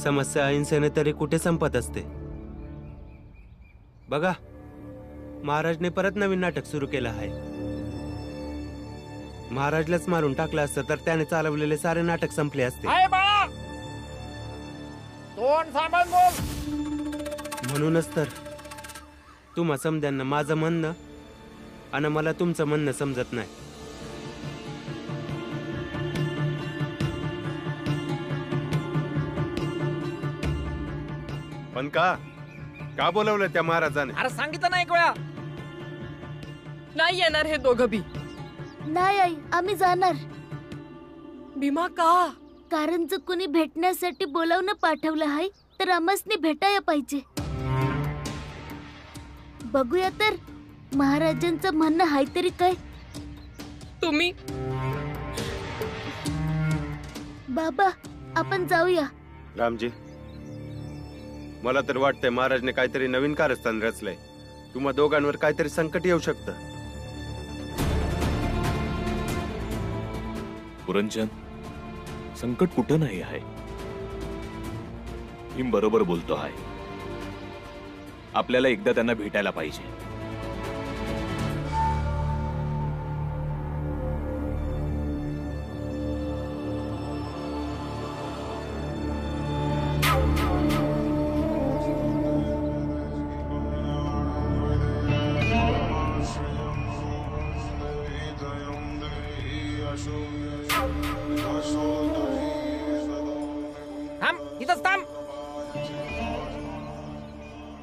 समस्या अहिंसेने तरी कुठे संपत असते। बघा, महाराजने परत नवीन नाटक सुरू केलं आहे। महाराजलाच मारून टाकलं असतं तर त्याने चालवलेले सारे नाटक संपले असते। म्हणूनच तर तुम्हा समद्यांना माझं म्हणणं आणि मला तुमचं म्हणणं समजत नाही। पण का बोलवलं त्या महाराजाने? अरे सांगितलं नाही गोळ्या, नाही येणार हे दोघं बी। नाही आई, आम्ही जाणार। भीमा का? कारण जर कोणी भेटण्यासाठी बोलावणं पाठवलं आहे तर आम्हासनी भेटायला पाहिजे। बघूया तर महाराजांचं म्हणणं आहे तरी काय। तुम्ही बाबा, आपण जाऊया। रामजी, मला तर वाटतंय महाराजने काहीतरी नवीन कारस्थान रचलंय। तुम्हा दोघांवर काहीतरी संकट येऊ शकतं। पुरंजन, संकट कुठं नाही आहे। भीम बरोबर बोलतो आहे। आपल्याला एकदा त्यांना भेटायला पाहिजे।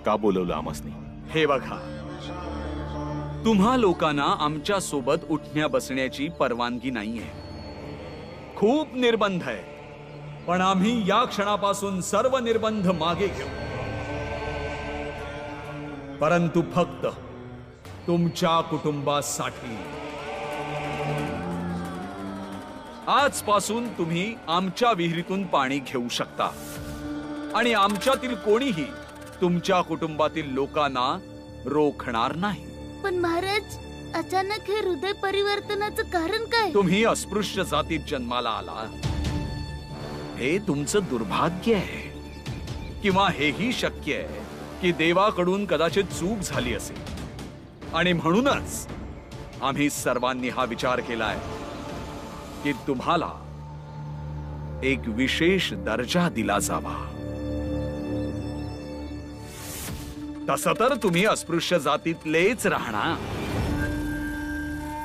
का बोलवलं आम्हासनी? हे बघा, तुम्हा लोकांना आमच्या सोबत उठण्या बसण्याची परवानगी नाहीये। खूप निर्बंध आहे, पण आम्ही या क्षणापासून सर्व निर्बंध मागे घेऊ। परंतु फक्त तुमच्या कुटुंबासाठी। आजपासून तुम्ही आमच्या विहिरीतून पाणी घेऊ शकता आणि आमच्यातील कोणीही तुमच्या कुटुंबातील लोकांना रोखणार नाही। पण महाराज, अचानक हे हृदय परिवर्तनाचं कारण काय? तुम्ही अस्पृश्य जातीत जन्माला आला, हे तुमचं दुर्भाग्य आहे, किंवा हेही शक्य आहे की देवाकडून कदाचित चूक झाली असेल। आणि म्हणूनच आम्ही सर्वांनी हा विचार केलाय की तुम्हाला एक विशेष दर्जा दिला जावा। तसं तर तुम्ही अस्पृश्य जातीतलेच राहणार,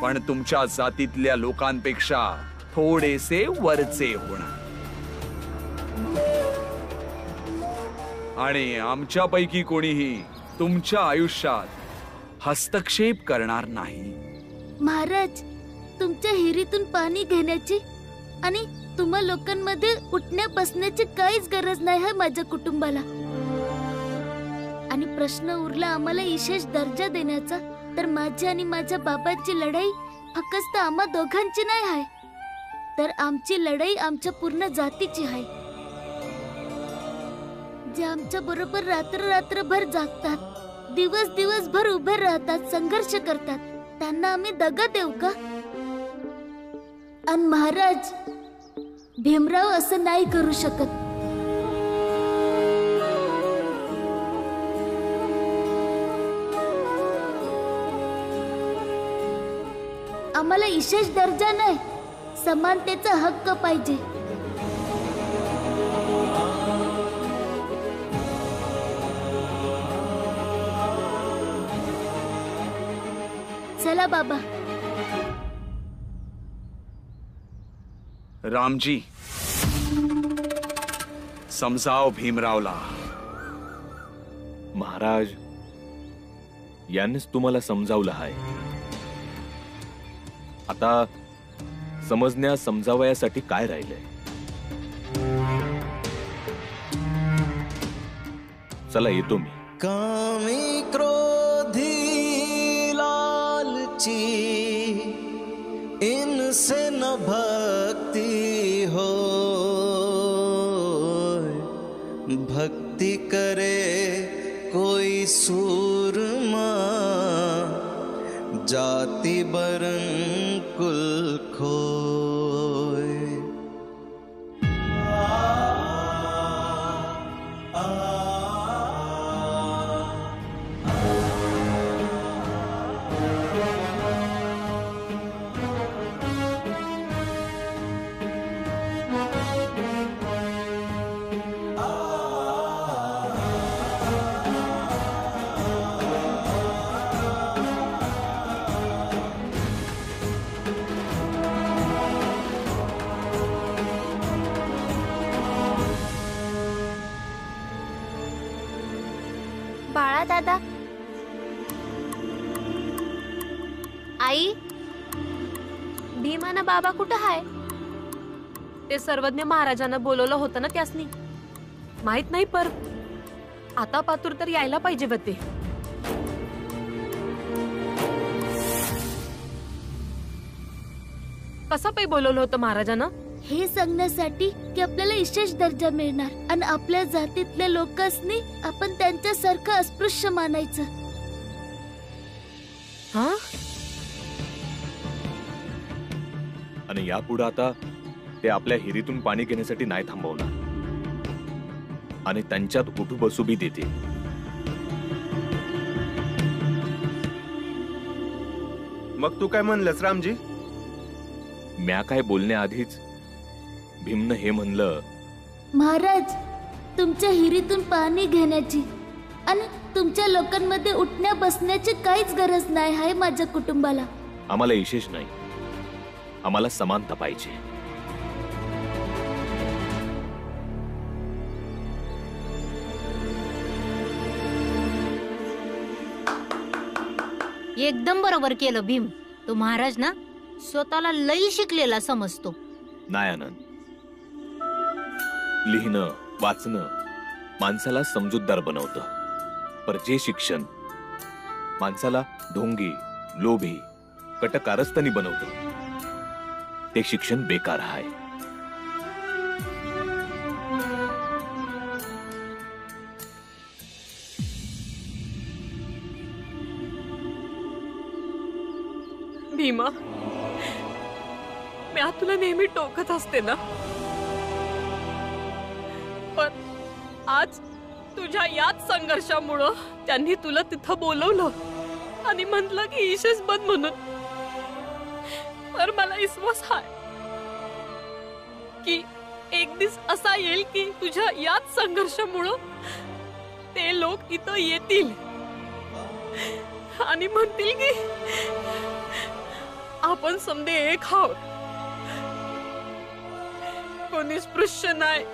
पण तुमच्या जातीतल्या लोकांपेक्षा थोडेसे वरचे होणार। आणि आमच्यापैकी कोणीही तुमच्या आयुष्यात हस्तक्षेप करणार नाही। महाराज, तुमच्या हिरीतून पाणी घेण्याची आणि तुम्हा लोकांमध्ये उठण्या बसण्याची काहीच गरज नाही आहे माझ्या कुटुंबाला। आणि प्रश्न उरला आम्हाला विशेष दर्जा देण्याचा, तर माझी आणि माझ्या बाबांची लढाई फक्त आम्हा दोघांची नाही आहे, तर आमची लढाई आमच्या पूर्ण जातीची आहे। जे आमच्या बरोबर रात्रभर जागतात, दिवसभर उभे राहतात, संघर्ष करतात, त्यांना आम्ही दगा देऊ का? आणि महाराज, भीमराव असं नाही करू शकत। आम्हाला विशेष दर्जा नाही, समानतेचा हक्क पाहिजे। चला बाबा। रामजी, समजाव भीमरावला। महाराज, यांनीच तुम्हाला समजावलं आहे। आता समजण्या समजावयासाठी काय राहिलंय? चला, येतो मी। कामी क्रोधी लालची इनसे न भक्ति हो, भक्ति करे कोई सूरमा, जाति बरन कुल खोए। दादा. आई, भीमाना बाबा कुठं आहे? ते सर्वज्ञ महाराजांना बोलवलं होतं ना त्यासनी. माहित नाही पर आता पातूर तर यायला पाहिजे होते. कसं पाय बोलवलं होतं महाराजांना? हे सांगण्यासाठी की आपल्याला विशेष दर्जा मिळणार आणि आपल्या जातीतल्या लोकांनी आपण त्यांच्यासारखं अस्पृश्य मानायचं. हा, आणि यापुढे आता ते आपल्या हिरीतून पाणी घेण्यासाठी नाही थांबवणार आणि त्यांच्यात उठू बसू बी देतील. मग तू काय म्हणलंस रामजी? म्या काय बोलण्याआधीच भीमनं हे म्हणलं, महाराज, तुमच्या हिरीतून पाणी घेण्याची आणि तुमच्या लोकांमध्ये उठण्या बसण्याची काहीच गरज नाही आहे माझ्या कुटुंबाला. आम्हाला विशेष नाही, आम्हाला समानता पाहिजे. एकदम बरोबर केलं भीम. तो महाराज ना स्वतःला लई शिकलेला समजतो. नाही आनंद, लिहिणं वाचणं माणसाला समजूतदार बनवतं, पर जे शिक्षण माणसाला ढोंगी, लोभी, कटकारस्थानी बनवतं ते शिक्षण बेकार आहे. भीमा, मी तुला नेहमी टोकत असते ना, पण आज तुझ्या याच संघर्षामुळं त्यांनी तुला तिथं बोलवलं आणि म्हटलं की इशेष बंद म्हणून. पर मला विश्वास आहे की एक दिवस असा येईल की तुझ्या याच संघर्षामुळं ते लोक इथं येतील आणि म्हणतील की आपण समदे एक आहोत. कोणी स्पृश्य नाही,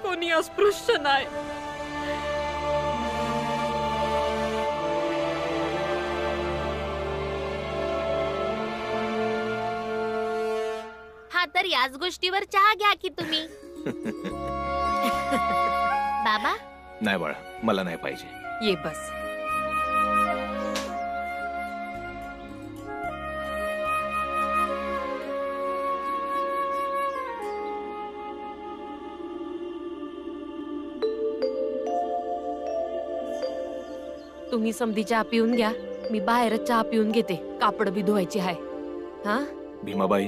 कोणी अस्पृश्य नाही. हा, तर याच गोष्टीवर चहा घ्या की तुम्ही. बाबा, नाही बाळा, मला नाही पाहिजे. ये बस. तुम्ही समधी चहा पिऊन घ्या, मी बाहेरच चहा पिऊन घेते. कापड बी धुवायची आहे. हा, भीमाबाई,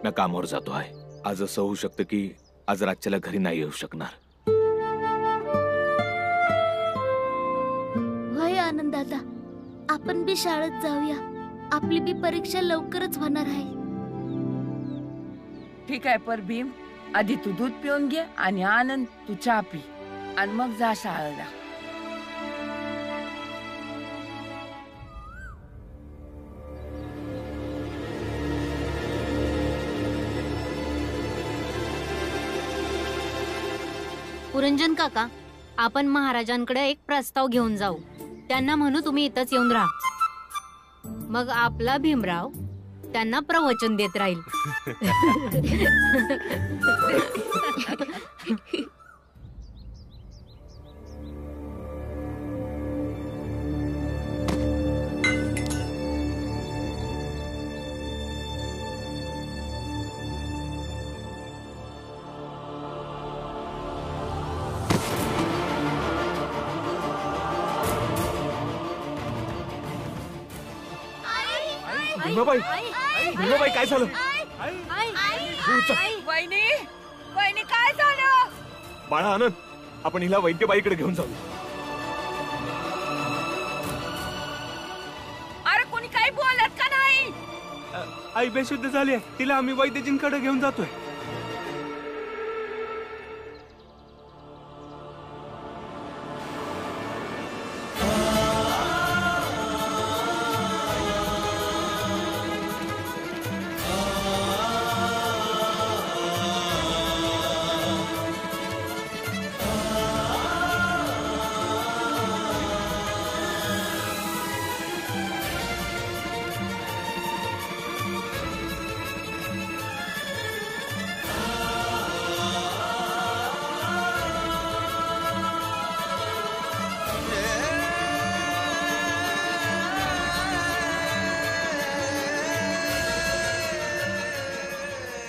मी कामावर जातो आहे. आज असं होऊ शकतं की आज रातच्याला घरी नाही येऊ शकणार. होय आनंद दादा, आपण बी शाळेत जाऊया. आपली बी परीक्षा लवकरच होणार आहे. ठीक आहे, पर भीम, आधी तू दूध पिऊन घे आणि आनंद तू चहा पी आणि मग जा शाळेला. पुरंजन काका, आपण महाराजांकडे एक प्रस्ताव घेऊन जाऊ. त्यांना म्हणू तुम्ही इथंच येऊन राहा. मग आपला भीमराव त्यांना प्रवचन देत राहील. भीमाबाई, भीमाबाई, काय झालं? वहिनी, वहिनी, काय झालं? बाळा आनंद, आपण हिला वैद्यबाईकडे घेऊन जाऊ. अरे कोणी काही बोलत का नाही? आई बेशुद्ध झाली आहे, तिला आम्ही वैद्यजींकडे घेऊन जातोय.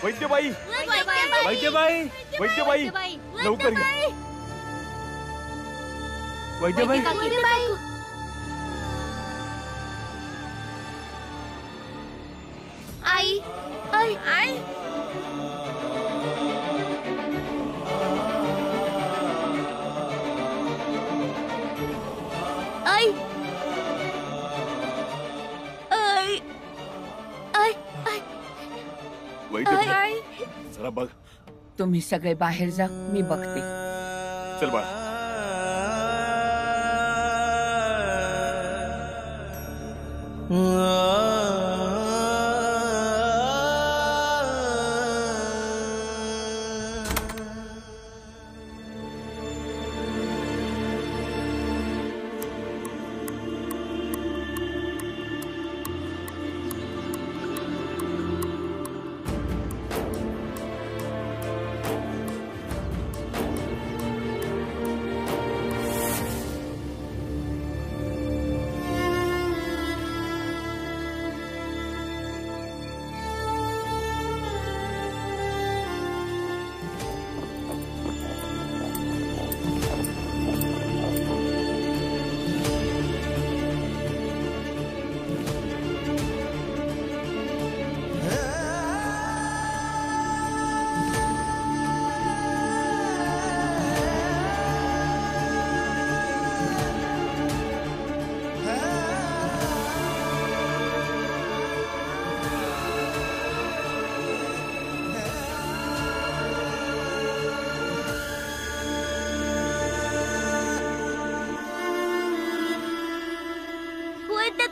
वैद्यबाई वैद्यबाई वैद्यबाई लवकर या. वैद्यबाई आई आई आई आई आई आई आई वैद्यबाई जरा बघ. तुम्ही सगळे बाहेर जा, मी बघते. चल बाळा.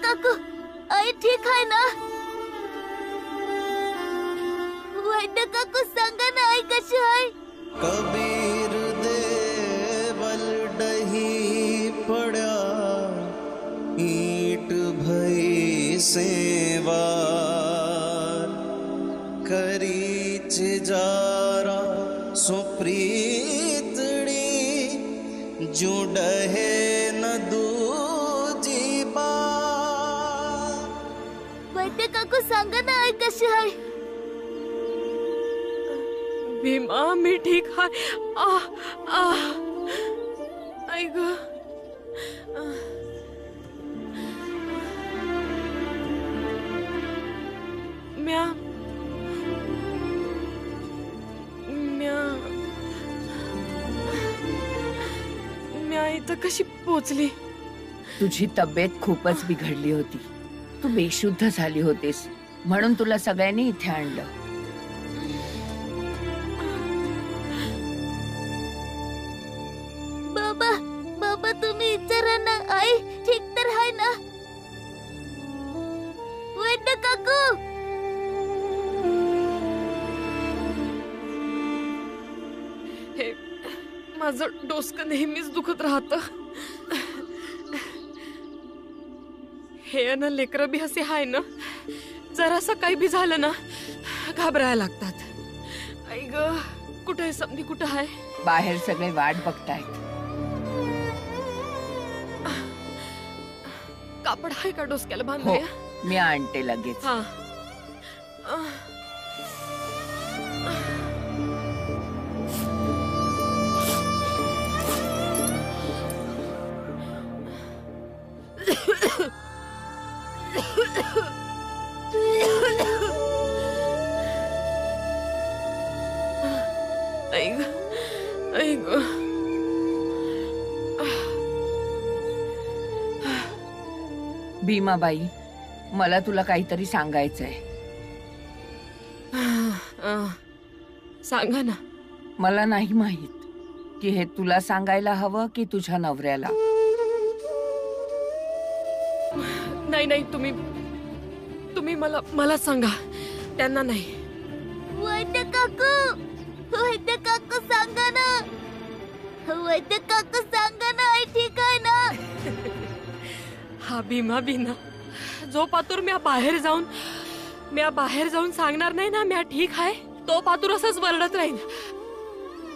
काकू, आई ठीक आहे ना? वैद्य काकू सांगा ना, आई कशी आहे? कबीर देवल डही पड़ा ईट भई सेवा करीच जारा सुप्रीतड़ी जुडहे न दूजी बार. वैद्य काकू सांगा ना, आई कशी आहे? भीमा, मी ठीक आहे. आई ग, म्या इथं कशी पोचली? तुझी तब्येत खूपच बिघडली होती. तू बेशुद्ध झाली होतीस, म्हणून तुला सगळ्यांनी इथे आणलं. बाबा, बाबा तुम्ही विचारा ना, आई ठीक तर आहे ना? वैद्य काकू, हे माझं डोसकं नेहमीच दुखत राहतं. हे ना लेकरं बी असे आहे ना, जरासं काही बी झालं ना घाबरायला लागतात. आई ग, कुठे आहे समधी, कुठं आहे? बाहेर सगळे वाट बघतायत. कापड आहे का डोसक्याला हो, बांधूया? मी आणते लगेच. हा. आई ग, भीमाबाई, मला तुला काहीतरी सांगायचंय. सांगा ना. मला नाही माहित की हे तुला सांगायला हवं की तुझ्या नवऱ्याला. नाही नाही, तुम्ही मला सांगा, त्यांना नाही. वैद्य काकू, वैद्य काकू सांगा ना, वैद्य काकू सांगा ना, आई ठीक आहे ना? हा भीमा, जो पातूर म्या बाहेर जाऊन सांगणार नाही ना म्या ठीक आहे, तो पातूर असंच वरडत राहील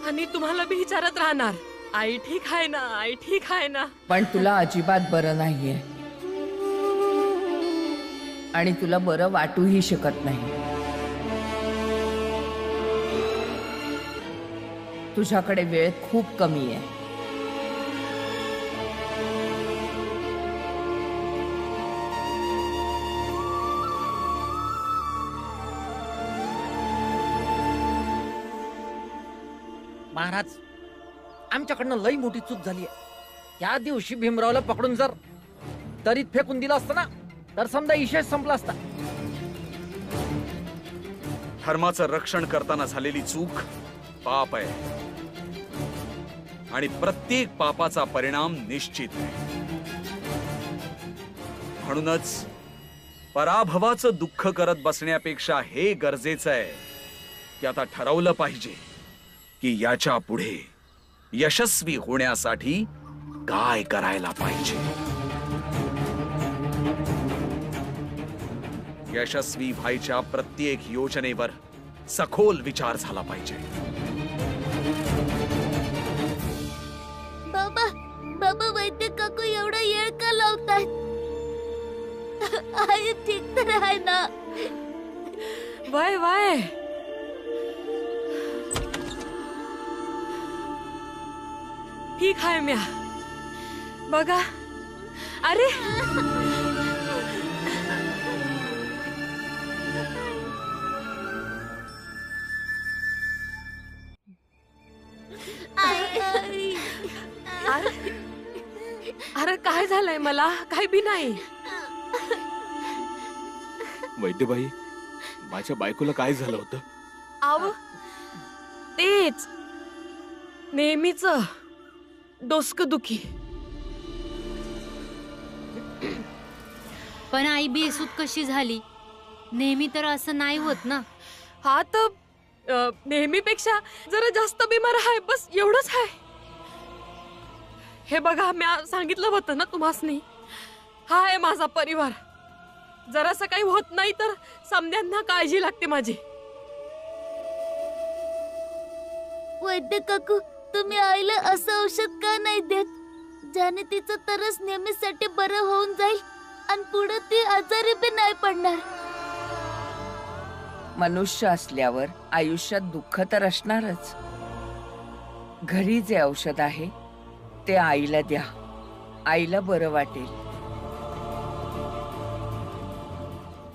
आणि तुम्हाला बी विचारत राहणार, आई ठीक आहे ना, आई ठीक आहे ना. पण तुला अजिबात बरं नाहीये आणि तुला बरं वाटूही शकत नाही. तुझ्याकडे वेळ खूप कमी आहे. महाराज, आमच्याकडनं लई मोठी चूक झाली आहे. या दिवशी भीमरावला पकडून जर दरीत फेकून दिलं असतं ना, तर समजा इशेष संपला असता. धर्माचं रक्षण करताना झालेली चूक पाप आहे आणि प्रत्येक पापाचा परिणाम निश्चित आहे. म्हणूनच पराभवाचं दुःख करत बसण्यापेक्षा हे गरजेचं आहे की आता ठरवलं पाहिजे की याच्या पुढे यशस्वी होण्यासाठी काय करायला पाहिजे. यशस्वी व्हायच्या प्रत्येक योजनेवर सखोल विचार झाला पाहिजे. बाबा बाबा वैद्य काकू एवढा येळ का लावतायत? आई ठीक तर आहे ना? वय वय ठीक आहे म्या. बघा अरे अरे काय झालंय? मला काय बी नाही. वैद्यबाई, माझ्या बायकोला काय झालं होतं? आव तेच नेहमीच डोसकं दुखी. पण आई बेसूत कशी झाली? नेहमी तर असं नाही होत ना. हा तर नेहमीपेक्षा जरा जास्त बिमार आहे, बस एवढंच आहे. हे बघा, मी सांगितलं होतं ना तुम्हासनी, हा आहे माझा परिवार. जरासं काही होत नाही तर समद्यांना काळजी लागते माझी. वैद्य काकू, तुम्ही आईला असं औषध का नाही देत ज्याने तिचं तरच नेहमीसाठी बरं होऊन जाईल आणि पुढे ती आजारी बी नाही पडणार? मनुष्य असल्यावर आयुष्यात दुःख तर असणारच. घरी जे औषध आहे ते आईला द्या, आईला बरं वाटेल.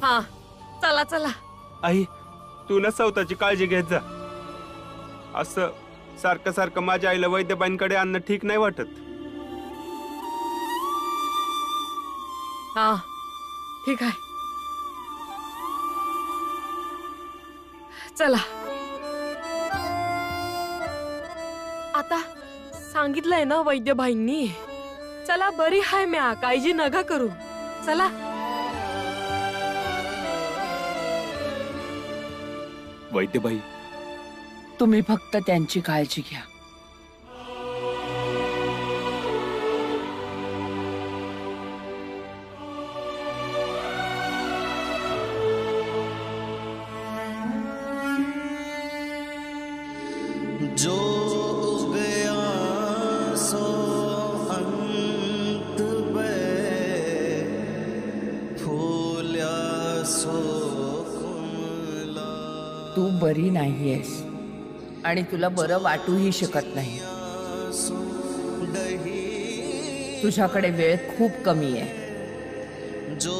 हा चला चला. आई, तू ना स्वतःची काळजी घेत जा. असं सारखं सारखं माझ्या आईला वैद्यबाईंकडे आणणं ठीक नाही वाटत. हा ठीक आहे, चला. आता सांगितलंय ना वैद्यबाईंनी. चला, बरी हाय म्या, काळजी नका करू. चला. वैद्यबाई, तुम्ही फक्त त्यांची काळजी घ्या. जो उगया सो अंत पे फूल्या सो कुमला. तू बरी नाहीयेस आणि तुला बरं वाटूही शकत नाही. तुझ्याकडे वेळ खूप कमी आहे. जो